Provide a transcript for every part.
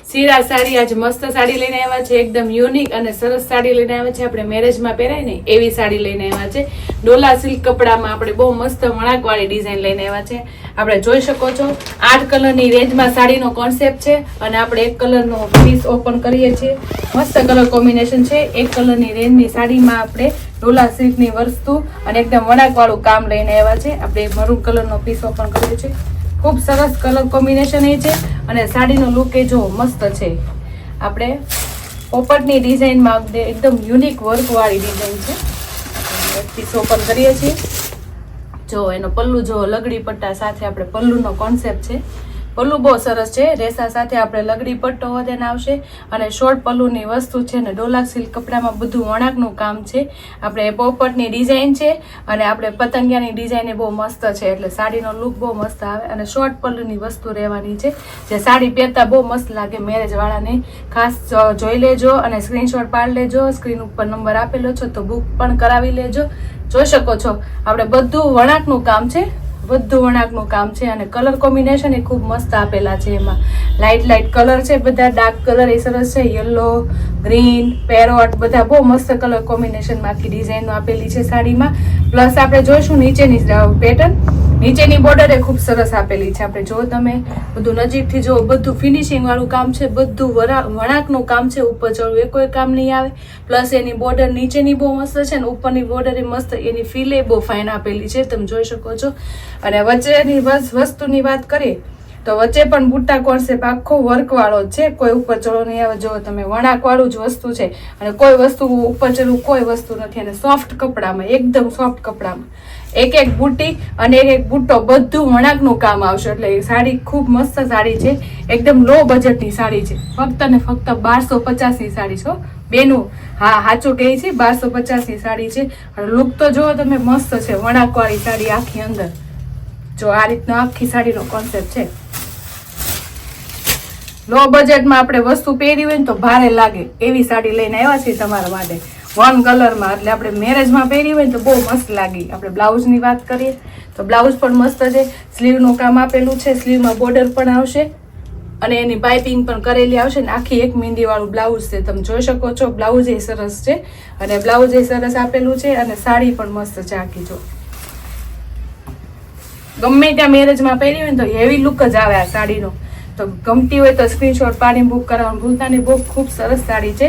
સીરા સાડી આજે મસ્ત સાડી લઈને આવ્યા છે, એકદમ યુનિક અને સરસ સાડી લઈને આવ્યા છે. આપણે મેરેજમાં પહેરાય ને એવી સાડી લઈને આવ્યા છે. ડોલા સિલ્ક કપડામાં આપણે બહુ મસ્ત વણાક વાળી ડિઝાઇન લઈને આવ્યા છે. આપણે જોઈ શકો છો 8 કલરની રેન્જમાં સાડીનો કોન્સેપ્ટ છે અને આપણે એક કલરનો પીસ ઓપન કરીએ છીએ. મસ્ત કલર કોમ્બિનેશન છે. એક કલરની રેન્જની સાડીમાં આપણે ડોલા સિલ્કની વસ્તુ અને એકદમ વણાક વાળું કામ લઈને આવ્યા છે. આપણે મરૂન કલરનો પીસ ઓપન કરીએ છીએ. ખૂબ સરસ કલર કોમ્બિનેશન એ છે અને સાડીનો લુક એ જો મસ્ત છે. આપણે પોપટની ડિઝાઇનમાં એકદમ યુનિક વર્ક વાળી ડિઝાઇન છે. પીસ ઓપન કરીએ છીએ. જો એનો પલ્લુ જો લગડી પટ્ટા સાથે આપણે પલ્લુનો કોન્સેપ્ટ છે. પલ્લુ બહુ સરસ છે. રેસા સાથે આપણે લગડી પટ્ટો વધેને આવશે અને શોર્ટ પલ્લુની વસ્તુ છે ને ડોલા સિલ્ક કપડામાં બધું વણાકનું કામ છે. આપણે પોપટની ડિઝાઇન છે અને આપણે પતંગિયાની ડિઝાઇન બહુ મસ્ત છે એટલે સાડીનો લુક બહુ મસ્ત આવે અને શોર્ટ પલ્લુની વસ્તુ રહેવાની છે જે સાડી પહેરતા બહુ મસ્ત લાગે. મેરેજ વાળાને ખાસ જોઈ લેજો અને સ્ક્રીનશોટ પાડી લેજો. સ્ક્રીન ઉપર નંબર આપેલો છે તો બુક પણ કરાવી લેજો. જોઈ શકો છો આપણે બધું વણાકનું કામ છે, બધું વણાકનું કામ છે અને કલર કોમ્બિનેશન એ ખૂબ મસ્ત આપેલા છે. એમાં લાઇટ કલર છે, બધા ડાર્ક કલર એ સરસ છે. યલો, ગ્રીન, પેરોટ બધા બહુ મસ્ત કલર કોમ્બિનેશનમાં આખી ડિઝાઇનો આપેલી છે સાડીમાં. પ્લસ આપણે જોઈશું નીચેની પેટર્ન, નીચેની બોર્ડર એ ખૂબ સરસ આપેલી છે. આપણે જો તમે બધું નજીકથી જો બધું ફિનિશિંગ વાળું કામ છે, બધું વણાકનું કામ છે. ઉપર ચડવું એ કોઈ કામ નહીં આવે. પ્લસ એની બોર્ડર નીચેની બહુ મસ્ત છે અને ઉપરની બોર્ડર એ મસ્ત, એની ફીલે બહુ ફાઇન આપેલી છે, તમે જોઈ શકો છો. અને વચ્ચેની વસ્તુની વાત કરીએ તો વચ્ચે પણ બુટ્ટા કોન્સેપ્ટ આખો વર્ક વાળો છે. કોઈ ઉપર ચડો નહીં આવે. જો તમે વણાક વાળું જ વસ્તુ છે અને કોઈ વસ્તુ ઉપર ચડવું કોઈ વસ્તુ નથી. અને સોફ્ટ કપડામાં, એકદમ સોફ્ટ કપડામાં એક બુટ્ટી અને એક બુટ્ટો બધું વણાકનું કામ આવશે. એટલે એ સાડી ખૂબ મસ્ત સાડી છે. એકદમ લો બજેટની સાડી છે. ફક્ત ને ફક્ત 1250ની સાડી છે બેનું. હા, સાચું કહે છે, 1250ની સાડી છે. અને લુક તો જો તમે મસ્ત છે. વણાક વાળી સાડી આખી અંદર જો આ રીતનો આખી સાડીનો કોન્સેપ્ટ છે. લો બજેટમાં આપણે વસ્તુ પહેરી હોય ને તો ભારે લાગે એવી સાડી લઈને આવ્યા છીએ તમારા માટે વન કલરમાં. એટલે આપણે મેરેજમાં પહેરી હોય ને તો બહુ મસ્ત લાગી. આપણે બ્લાઉઝની વાત કરીએ તો બ્લાઉઝ પણ મસ્ત છે. સ્લીવનું કામ આપેલું છે, સ્લીવમાં બોર્ડર પણ આવશે અને એની પાઇપિંગ પણ કરેલી આવશે ને આખી એક મીંડી વાળું બ્લાઉઝ છે. તમે જોઈ શકો છો બ્લાઉઝ એ સરસ છે અને બ્લાઉઝ એ સરસ આપેલું છે અને સાડી પણ મસ્ત છે આખી. જો ગમે ત્યાં મેરેજમાં પહેરી હોય ને તો હેવી લુક જ આવે આ સાડીનો. તો ગમતી હોય તો સ્ક્રીનશોટ પાડીને બુક કરવાનું ભૂલતા નહીં. બહુ ખૂબ સરસ સાડી છે.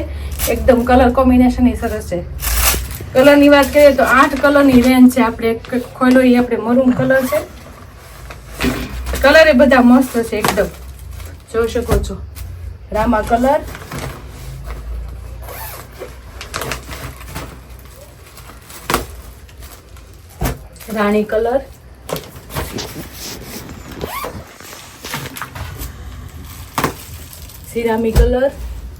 એકદમ કલર કોમ્બિનેશન એ સરસ છે. કલરની વાત કરીએ તો 8 કલરની રેન્જ છે. આપણે ખોલો એ આપણે મરૂન કલર છે. કલર એ બધા મસ્ત છે એકદમ, જોઈ શકો છો. રામા કલર, રાણી કલર, સિરામી કલર.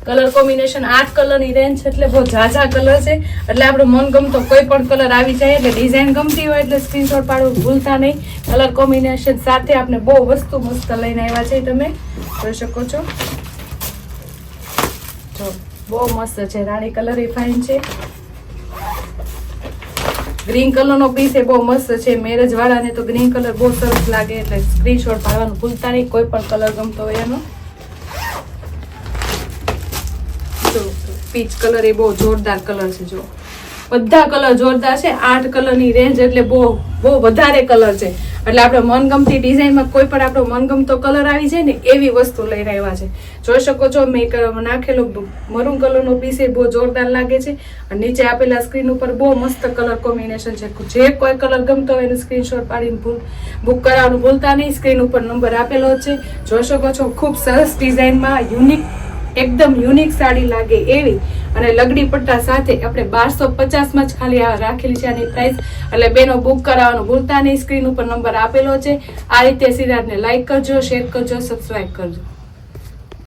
કલર કોમ્બિનેશન 8 કલરની રેન્જ એટલે બહુ ઝાઝા કલર છે. એટલે આપણો મનગમતો કોઈ પણ કલર આવી જાય. એટલે ડિઝાઇન ગમતી હોય એટલે સ્ક્રીનશોટ પાડવું ભૂલતા નહીં. કલર કોમ્બિનેશન સાથે આપણે બહુ વસ્તુ મસ્ત લઈને આવ્યા છે. તમે જોઈ શકો છો. જો બહુ મસ્ત છે. રાણી કલર એ ફાઇન છે. ગ્રીન કલરનો પીસ એ બહુ મસ્ત છે. મેરેજ વાળાને તો ગ્રીન કલર બહુ સરસ લાગે એટલે સ્ક્રીનશોટ પાડવાનું ભૂલતા નહીં. કોઈ પણ કલર ગમતો હોય એનો. પીચ કલર એ બહુ જોરદાર કલર છે. જો બધા કલર જોરદાર છે. 8 કલરની રેન્જ એટલે બહુ વધારે કલર છે. એટલે આપણે મનગમતી ડિઝાઇનમાં કોઈ પણ આપણો મનગમતો કલર આવી જાય ને એવી વસ્તુ લઈને આવ્યા છે. જોઈ શકો છો મેં નાખેલો મરૂન કલરનો પીસ એ બહુ જોરદાર લાગે છે. અને નીચે આપેલા સ્ક્રીન ઉપર બહુ મસ્ત કલર કોમ્બિનેશન છે. જે કોઈ કલર ગમતો હોય એને સ્ક્રીનશોટ પાડીને બુક કરાવવાનું ભૂલતા નહીં. સ્ક્રીન ઉપર નંબર આપેલો છે. જોઈ શકો છો ખૂબ સરસ ડિઝાઇનમાં યુનિક, એકદમ યુનિક સાડી લાગે એવી અને લગડી પટ્ટા સાથે આપણે 1250માં જ ખાલી રાખેલી છે આની પ્રાઇસ. એટલે બેનો બુક કરાવવાનું ભૂલતા નહીં. સ્ક્રીન ઉપર નંબર આપેલો છે. આ રીતે સિરાજને લાઈક કરજો, શેર કરજો, સબસ્ક્રાઈબ કરજો.